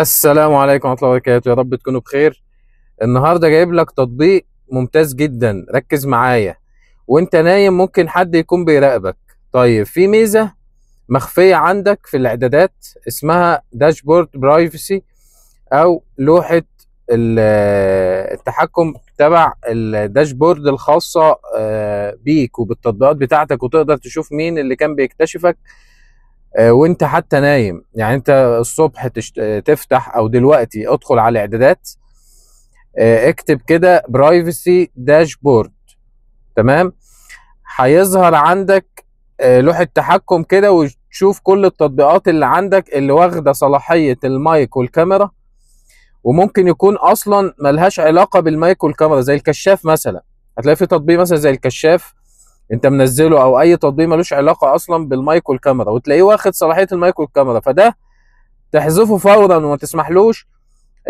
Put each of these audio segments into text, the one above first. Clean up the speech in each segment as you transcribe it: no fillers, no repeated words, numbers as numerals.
السلام عليكم ورحمة الله وبركاته، يا رب تكونوا بخير. النهارده جايب لك تطبيق ممتاز جدا، ركز معايا. وانت نايم ممكن حد يكون بيراقبك. طيب، في ميزة مخفية عندك في الاعدادات اسمها داشبورد برايفسي، او لوحة التحكم تبع الداشبورد الخاصة بيك وبالتطبيقات بتاعتك، وتقدر تشوف مين اللي كان بيكتشفك وانت حتى نايم. يعني انت الصبح تفتح، او دلوقتي ادخل على الاعدادات، اكتب كده برايفسي داشبورد. تمام. هيظهر عندك لوحة تحكم كده، وتشوف كل التطبيقات اللي عندك اللي واخدة صلاحية المايك والكاميرا، وممكن يكون اصلا ملهاش علاقة بالمايك والكاميرا. زي الكشاف مثلا، هتلاقي في تطبيق مثلا زي الكشاف انت منزله، او اي تطبيق ملوش علاقة اصلا بالمايك والكاميرا، وتلاقيه واخد صلاحية المايك والكاميرا. فده تحذفه فورا وما تسمحلوش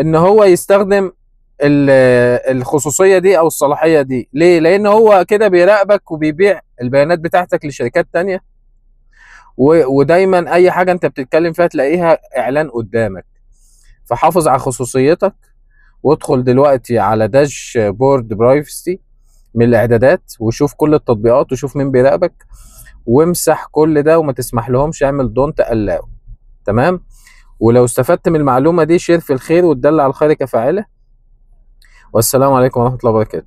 ان هو يستخدم الخصوصية دي او الصلاحية دي. ليه؟ لان هو كده بيراقبك وبيبيع البيانات بتاعتك لشركات تانية، ودايما اي حاجة انت بتتكلم فيها تلاقيها اعلان قدامك. فحافظ على خصوصيتك، وادخل دلوقتي على داش بورد برايفسي من الاعدادات، وشوف كل التطبيقات، وشوف مين بيراقبك، وامسح كل ده وما تسمح لهمش. اعمل دونت الاو. تمام. ولو استفدت من المعلومة دي، شير في الخير، وتدل على الخير كفاعله. والسلام عليكم ورحمة الله وبركاته.